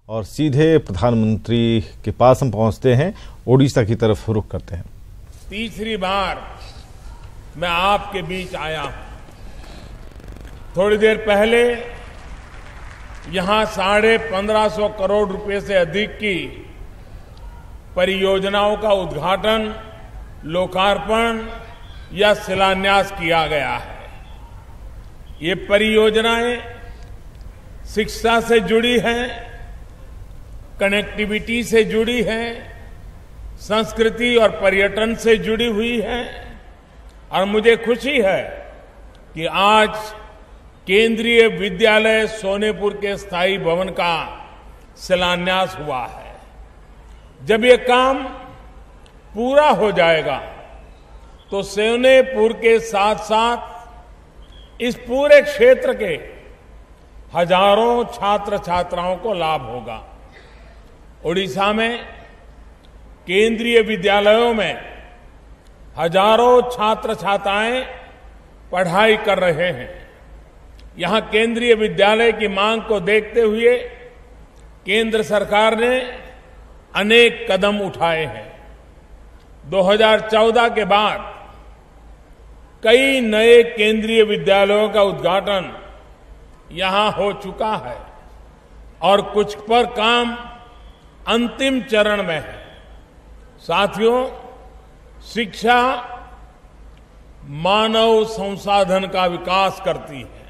और सीधे प्रधानमंत्री के पास हम पहुंचते हैं, ओडिशा की तरफ रुख करते हैं। तीसरी बार मैं आपके बीच आया हूं। थोड़ी देर पहले यहां 1550 करोड़ रुपए से अधिक की परियोजनाओं का उद्घाटन, लोकार्पण या शिलान्यास किया गया है। ये परियोजनाएं शिक्षा से जुड़ी हैं, कनेक्टिविटी से जुड़ी हैं, संस्कृति और पर्यटन से जुड़ी हुई है। और मुझे खुशी है कि आज केंद्रीय विद्यालय सोनेपुर के स्थायी भवन का शिलान्यास हुआ है। जब ये काम पूरा हो जाएगा तो सोनेपुर के साथ साथ इस पूरे क्षेत्र के हजारों छात्र छात्राओं को लाभ होगा। ओडिशा में केंद्रीय विद्यालयों में हजारों छात्र छात्राएं पढ़ाई कर रहे हैं। यहां केंद्रीय विद्यालय की मांग को देखते हुए केंद्र सरकार ने अनेक कदम उठाए हैं। 2014 के बाद कई नए केंद्रीय विद्यालयों का उद्घाटन यहां हो चुका है और कुछ पर काम अंतिम चरण में है। साथियों, शिक्षा मानव संसाधन का विकास करती है।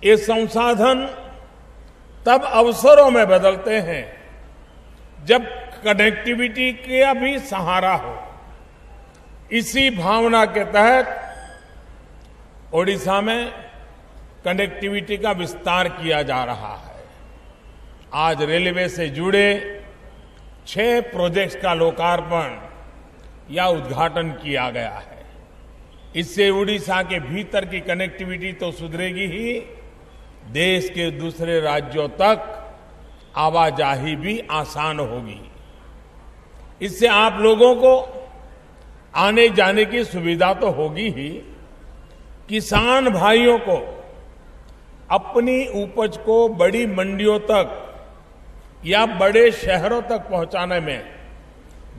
ये संसाधन तब अवसरों में बदलते हैं जब कनेक्टिविटी का भी सहारा हो। इसी भावना के तहत ओडिशा में कनेक्टिविटी का विस्तार किया जा रहा है। आज रेलवे से जुड़े 6 प्रोजेक्ट्स का लोकार्पण या उद्घाटन किया गया है। इससे उड़ीसा के भीतर की कनेक्टिविटी तो सुधरेगी ही, देश के दूसरे राज्यों तक आवाजाही भी आसान होगी। इससे आप लोगों को आने जाने की सुविधा तो होगी ही, किसान भाइयों को अपनी उपज को बड़ी मंडियों तक या बड़े शहरों तक पहुंचाने में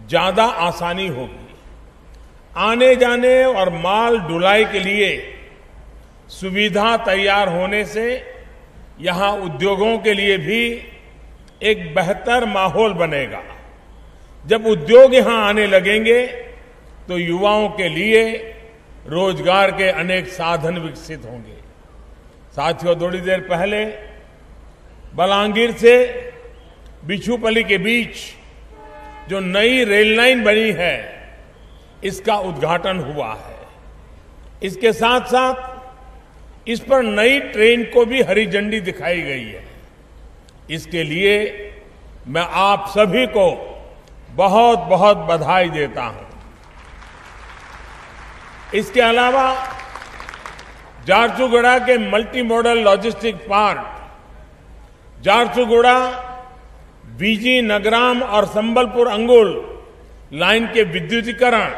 ज्यादा आसानी होगी। आने जाने और माल ढुलाई के लिए सुविधा तैयार होने से यहां उद्योगों के लिए भी एक बेहतर माहौल बनेगा। जब उद्योग यहां आने लगेंगे तो युवाओं के लिए रोजगार के अनेक साधन विकसित होंगे। साथियों, थोड़ी देर पहले बलांगीर से बिछुपल्ली के बीच जो नई रेल लाइन बनी है, इसका उद्घाटन हुआ है। इसके साथ साथ इस पर नई ट्रेन को भी हरी झंडी दिखाई गई है। इसके लिए मैं आप सभी को बहुत बहुत बधाई देता हूं। इसके अलावा झारसुगुड़ा के multi modal logistic park, Jharsuguda, बीजी नगराम और संबलपुर अंगुल लाइन के विद्युतीकरण,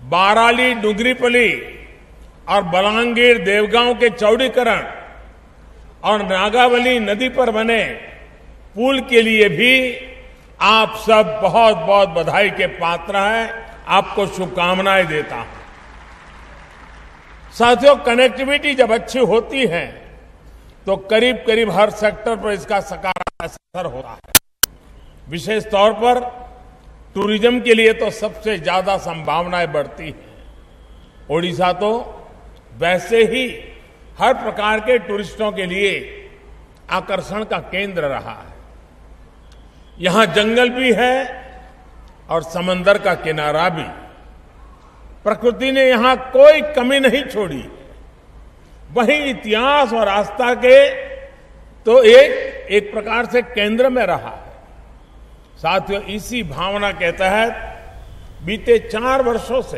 बाराली डुंगरीपल्ली और बलांगीर देवगांव के चौड़ीकरण और नागावली नदी पर बने पुल के लिए भी आप सब बहुत बहुत बधाई के पात्र हैं। आपको शुभकामनाएं देता हूं। साथियों, कनेक्टिविटी जब अच्छी होती है तो करीब करीब हर सेक्टर पर इसका सकारात्मक असर होता है। विशेष तौर पर टूरिज्म के लिए तो सबसे ज्यादा संभावनाएं बढ़ती हैं। ओडिशा तो वैसे ही हर प्रकार के टूरिस्टों के लिए आकर्षण का केंद्र रहा है। यहां जंगल भी है और समंदर का किनारा भी। प्रकृति ने यहां कोई कमी नहीं छोड़ी। वहीं इतिहास और आस्था के तो एक प्रकार से केंद्र में रहा है। साथियों, इसी भावना के तहत बीते 4 वर्षों से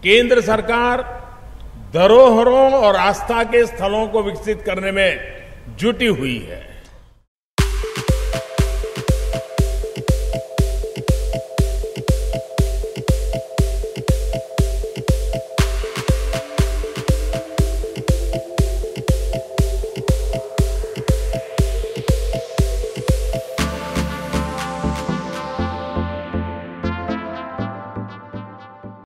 केंद्र सरकार धरोहरों और आस्था के स्थलों को विकसित करने में जुटी हुई है।